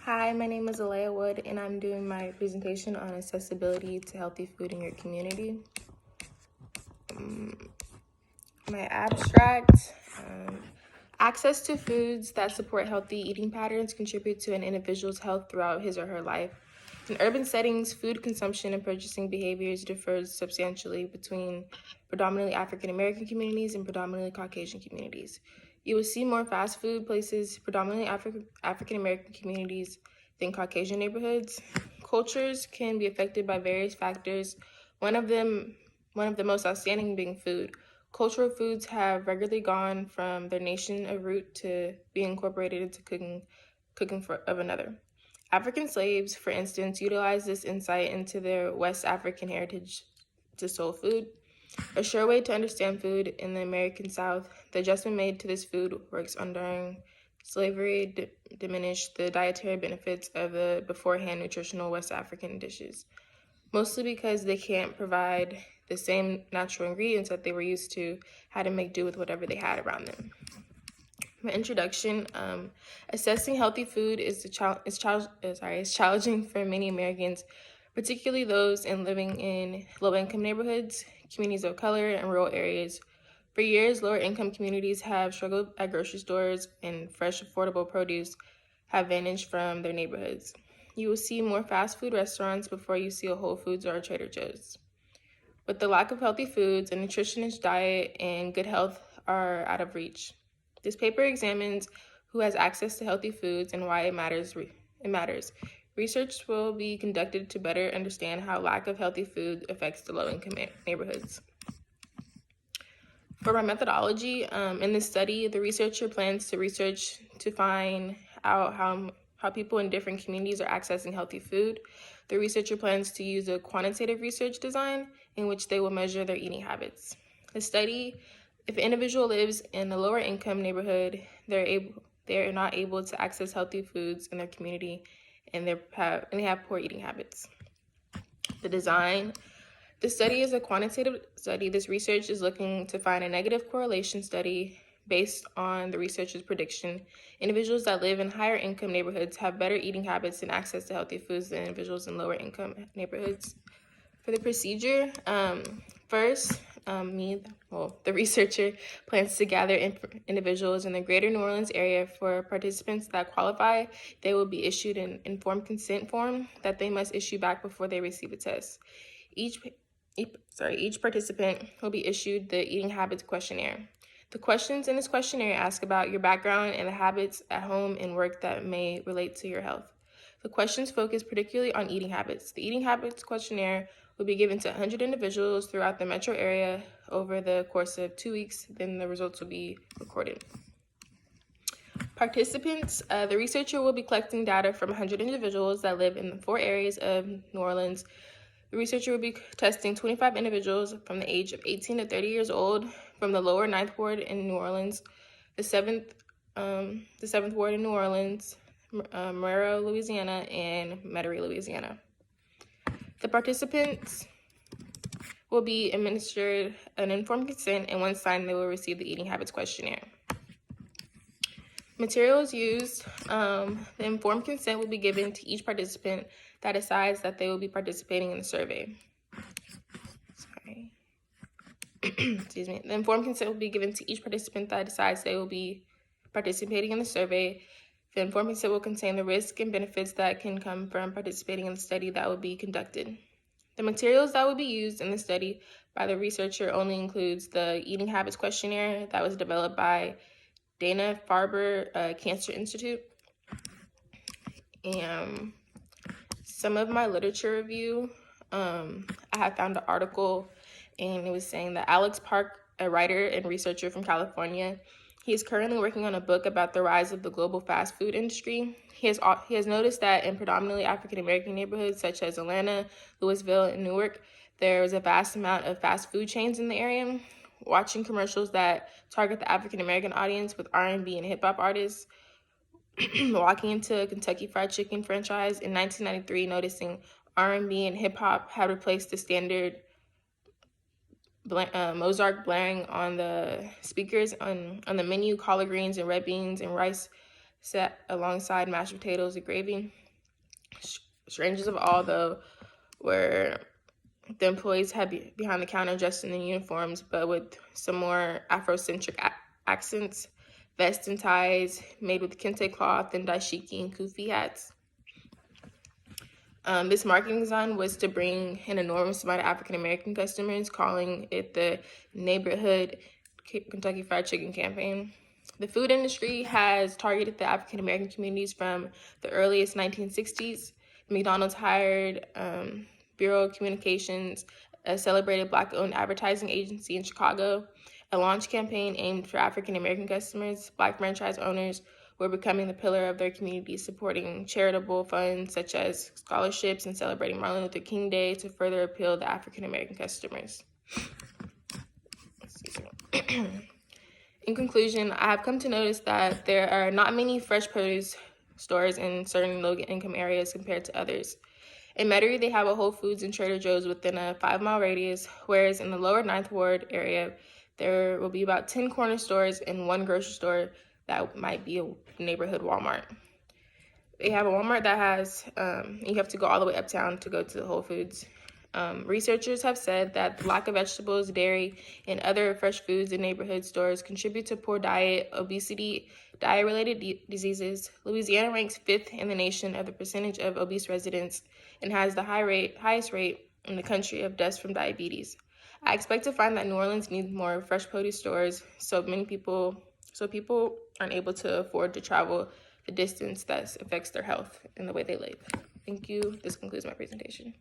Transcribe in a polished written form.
Hi, my name is Alea Wood, and I'm doing my presentation on accessibility to healthy food in your community. My abstract, access to foods that support healthy eating patterns contribute to an individual's health throughout his or her life. In urban settings, food consumption and purchasing behaviors differs substantially between predominantly African American communities and predominantly Caucasian communities. You will see more fast food places, predominantly African American communities, than Caucasian neighborhoods. Cultures can be affected by various factors. One of the most outstanding being food. Cultural foods have regularly gone from their nation of root to being incorporated into cooking of another. African slaves, for instance, utilized this insight into their West African heritage to soul food. A sure way to understand food in the American South, the adjustment made to this food works on during slavery diminished the dietary benefits of the beforehand nutritional West African dishes, mostly because they can't provide the same natural ingredients that they were used to, had to make do with whatever they had around them. My introduction, assessing healthy food is challenging for many Americans, particularly those living in low-income neighborhoods, communities of color, and rural areas. For years, lower-income communities have struggled at grocery stores, and fresh, affordable produce have vanished from their neighborhoods. You will see more fast food restaurants before you see a Whole Foods or a Trader Joe's. With the lack of healthy foods, a nutritionist diet and good health are out of reach. This paper examines who has access to healthy foods and why it matters. Research will be conducted to better understand how lack of healthy food affects the low-income neighborhoods. For my methodology, in this study, the researcher plans to research to find out how people in different communities are accessing healthy food. The researcher plans to use a quantitative research design in which they will measure their eating habits. The study, if an individual lives in a lower income neighborhood, they're not able to access healthy foods in their community, and they have poor eating habits. The design. The study is a quantitative study. This research is looking to find a negative correlation study based on the researcher's prediction. Individuals that live in higher income neighborhoods have better eating habits and access to healthy foods than individuals in lower income neighborhoods. For the procedure, first, the researcher plans to gather individuals in the greater New Orleans area. For participants that qualify, they will be issued an informed consent form that they must issue back before they receive a test. Each participant will be issued the eating habits questionnaire. The questions in this questionnaire ask about your background and the habits at home and work that may relate to your health. The questions focus particularly on eating habits. The eating habits questionnaire will be given to 100 individuals throughout the metro area over the course of 2 weeks. Then the results will be recorded. Participants, the researcher will be collecting data from 100 individuals that live in the 4 areas of New Orleans. The researcher will be testing 25 individuals from the age of 18 to 30 years old from the lower 9th Ward in New Orleans, the 7th Ward in New Orleans, Marrero, Louisiana, and Metairie, Louisiana. The participants will be administered an informed consent, and once signed, they will receive the eating habits questionnaire. Materials used, the informed consent will be given to each participant that decides that they will be participating in the survey. Excuse me. The informed consent will be given to each participant that decides they will be participating in the survey. The informed consent will contain the risks and benefits that can come from participating in the study that will be conducted. The materials that will be used in the study by the researcher only includes the eating habits questionnaire that was developed by Dana-Farber Cancer Institute. And some of my literature review, I have found an article, and it was saying that Alex Park, a writer and researcher from California, he is currently working on a book about the rise of the global fast food industry. He has noticed that in predominantly African American neighborhoods such as Atlanta, Louisville, and Newark, there is a vast amount of fast food chains in the area. Watching commercials that target the African American audience with R&B and hip hop artists, walking into a Kentucky Fried Chicken franchise in 1993, noticing R&B and hip hop had replaced the standard Mozart blaring on the speakers on the menu, collard greens and red beans and rice set alongside mashed potatoes and gravy. Strangers of all, though, were the employees had behind the counter dressed in the uniforms, but with some more Afrocentric accents, vests and ties made with kente cloth and dashiki and kufi hats. This marketing design was to bring an enormous amount of African-American customers, calling it the Neighborhood Kentucky Fried Chicken campaign. The food industry has targeted the African-American communities from the earliest 1960s. McDonald's hired Bureau of Communications, a celebrated Black-owned advertising agency in Chicago. A launch campaign aimed for African-American customers. Black franchise owners were becoming the pillar of their communities, supporting charitable funds such as scholarships and celebrating Martin Luther King Day to further appeal to African-American customers. In conclusion, I have come to notice that there are not many fresh produce stores in certain low-income areas compared to others. In Metairie, they have a Whole Foods and Trader Joe's within a 5-mile radius, whereas in the lower 9th Ward area, there will be about 10 corner stores and 1 grocery store that might be a neighborhood Walmart. They have a Walmart that has, you have to go all the way uptown to go to the Whole Foods. Researchers have said that the lack of vegetables, dairy, and other fresh foods in neighborhood stores contribute to poor diet, obesity, diet-related diseases. Louisiana ranks 5th in the nation of the percentage of obese residents and has the highest rate in the country of deaths from diabetes. I expect to find that New Orleans needs more fresh produce stores so people aren't able to afford to travel the distance that affects their health and the way they live. Thank you. This concludes my presentation.